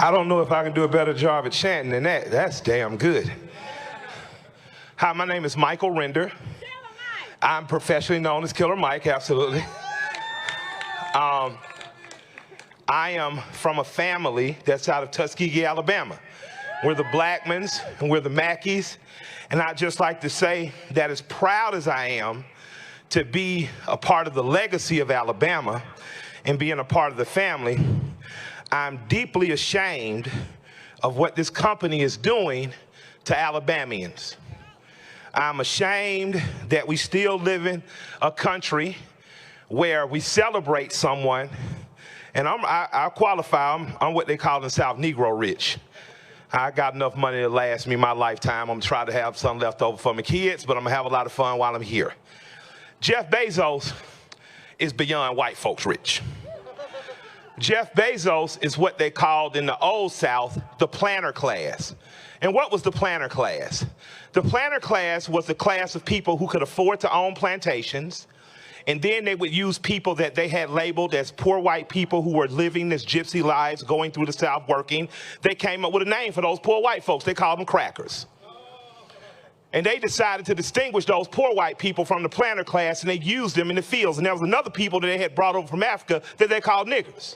I don't know if I can do a better job at chanting than that. That's damn good. Hi, my name is Michael Render. I'm professionally known as Killer Mike, absolutely. I am from a family that's out of Tuskegee, Alabama. We're the Blackmans and we're the Mackeys. And I'd just like to say that as proud as I am to be a part of the legacy of Alabama and being a part of the family, I'm deeply ashamed of what this company is doing to Alabamians. I'm ashamed that we still live in a country where we celebrate someone, and I qualify, I'm what they call in the South Negro rich. I got enough money to last me my lifetime. I'm gonna try to have some left over for my kids, but I'm gonna have a lot of fun while I'm here. Jeff Bezos is beyond white folks rich. Jeff Bezos is what they called in the old South the planter class. And what was the planter class? The planter class was the class of people who could afford to own plantations, and then they would use people that they had labeled as poor white people who were living this gypsy lives, going through the South working. They came up with a name for those poor white folks. They called them crackers. And they decided to distinguish those poor white people from the planter class, and they used them in the fields. And there was another people that they had brought over from Africa that they called niggers.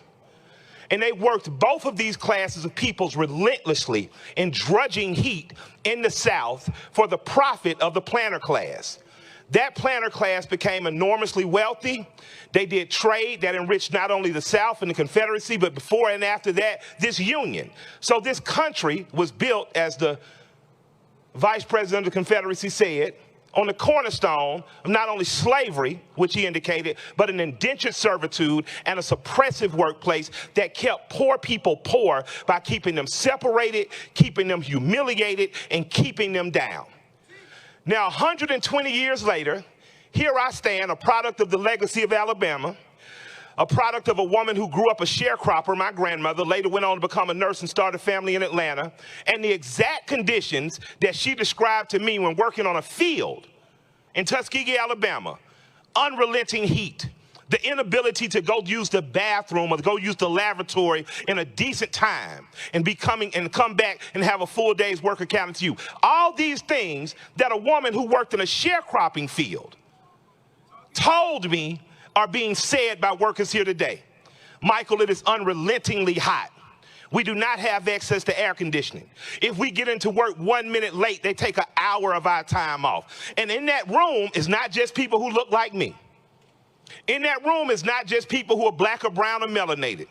And they worked both of these classes of peoples relentlessly in drudging heat in the South for the profit of the planter class. That planter class became enormously wealthy. They did trade that enriched not only the South and the Confederacy, but before and after that, this Union. So this country was built, as the Vice President of the Confederacy said, on the cornerstone of not only slavery, which he indicated, but an indentured servitude and a suppressive workplace that kept poor people poor by keeping them separated, keeping them humiliated, and keeping them down. Now, 120 years later, here I stand, a product of the legacy of Alabama, a product of a woman who grew up a sharecropper, my grandmother, later went on to become a nurse and start a family in Atlanta, and the exact conditions that she described to me when working on a field in Tuskegee, Alabama, unrelenting heat, the inability to go use the bathroom or to go use the lavatory in a decent time and come back and have a full day's work accounted to you. All these things that a woman who worked in a sharecropping field told me are being said by workers here today. Michael, it is unrelentingly hot. We do not have access to air conditioning. If we get into work 1 minute late, they take an hour of our time off. And in that room is not just people who look like me. In that room is not just people who are black or brown or melanated.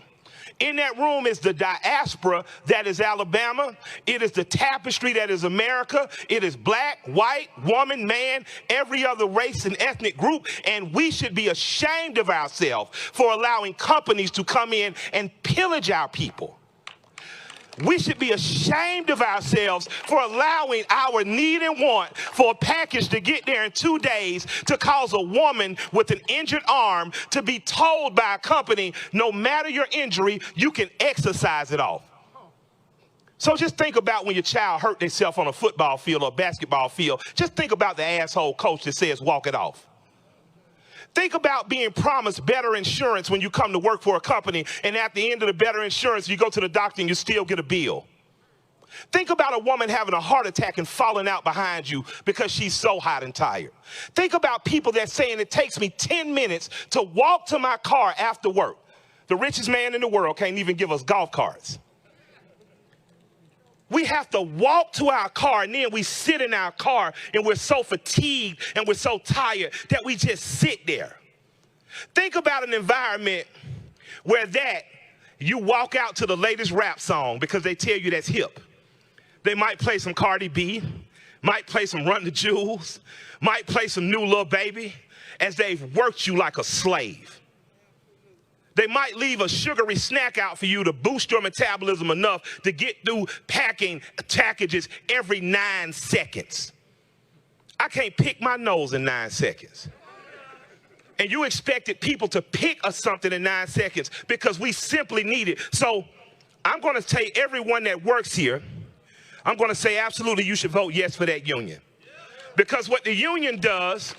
In that room is the diaspora that is Alabama. It is the tapestry that is America. It is black, white, woman, man, every other race and ethnic group. And we should be ashamed of ourselves for allowing companies to come in and pillage our people. We should be ashamed of ourselves for allowing our need and want for a package to get there in 2 days to cause a woman with an injured arm to be told by a company, no matter your injury, you can exercise it off. So just think about when your child hurt themselves on a football field or a basketball field. Just think about the asshole coach that says, walk it off. Think about being promised better insurance when you come to work for a company, and at the end of the better insurance, you go to the doctor and you still get a bill. Think about a woman having a heart attack and falling out behind you because she's so hot and tired. Think about people that saying it takes me 10 minutes to walk to my car after work. The richest man in the world can't even give us golf carts. We have to walk to our car, and then we sit in our car, and we're so fatigued and we're so tired that we just sit there. Think about an environment where you walk out to the latest rap song because they tell you that's hip. They might play some Cardi B, might play some Run the Jewels, might play some New Lil Baby, as they've worked you like a slave. They might leave a sugary snack out for you to boost your metabolism enough to get through packing packages every 9 seconds. I can't pick my nose in 9 seconds. And you expected people to pick us something in 9 seconds because we simply need it. So I'm going to tell everyone that works here, I'm going to say absolutely you should vote yes for that union. Because what the union does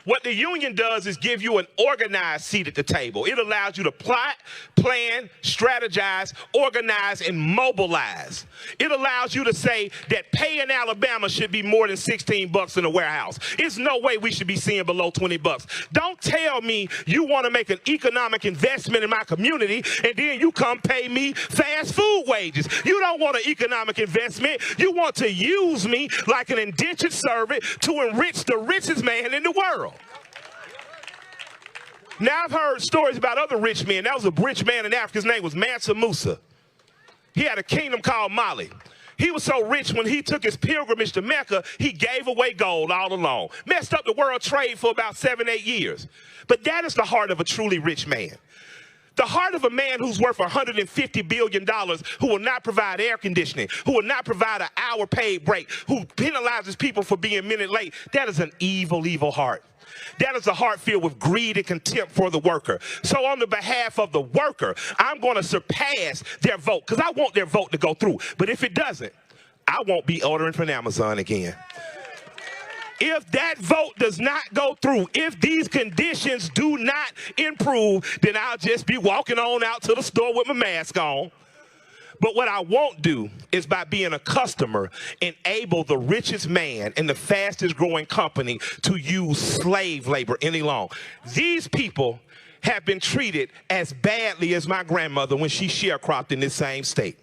What the union does is give you an organized seat at the table. It allows you to plot, plan, strategize, organize, and mobilize. It allows you to say that pay in Alabama should be more than $16 in a warehouse. There's no way we should be seeing below $20. Don't tell me you want to make an economic investment in my community and then you come pay me fast food wages. You don't want an economic investment. You want to use me like an indentured servant to enrich the richest man in the world. Now, I've heard stories about other rich men. That was a rich man in Africa. His name was Mansa Musa. He had a kingdom called Mali. He was so rich when he took his pilgrimage to Mecca, he gave away gold all along. Messed up the world trade for about 7-8 years. But that is the heart of a truly rich man. The heart of a man who's worth $150 billion, who will not provide air conditioning, who will not provide an hour paid break, who penalizes people for being a minute late, that is an evil, evil heart. That is a heart filled with greed and contempt for the worker. So on the behalf of the worker, I'm going to surpass their vote because I want their vote to go through. But if it doesn't, I won't be ordering from Amazon again. If that vote does not go through, if these conditions do not improve, then I'll just be walking on out to the store with my mask on. But what I won't do is by being a customer, enable the richest man in the fastest growing company to use slave labor any longer. These people have been treated as badly as my grandmother when she sharecropped in this same state.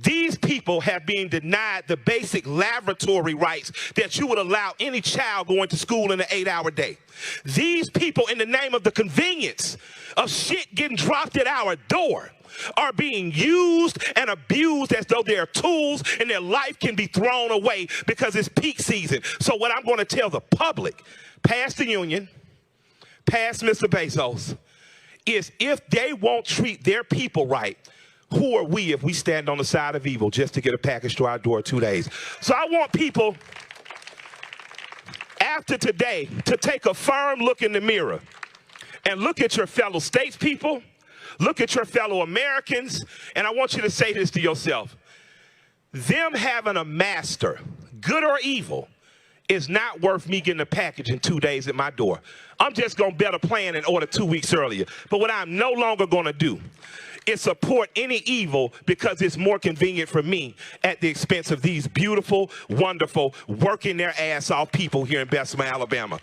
These people have been denied the basic laboratory rights that you would allow any child going to school in an 8-hour day. These people, in the name of the convenience of shit getting dropped at our door, are being used and abused as though they're tools and their life can be thrown away because it's peak season. So what I'm going to tell the public, past the union, past Mr. Bezos, is if they won't treat their people right, who are we if we stand on the side of evil just to get a package to our door 2 days? So I want people after today to take a firm look in the mirror and look at your fellow statespeople, look at your fellow Americans, and I want you to say this to yourself. Them having a master, good or evil, is not worth me getting a package in 2 days at my door. I'm just going to bet a plan and order 2 weeks earlier. But what I'm no longer going to do is support any evil because it's more convenient for me at the expense of these beautiful, wonderful, working their ass off people here in Bessemer, Alabama.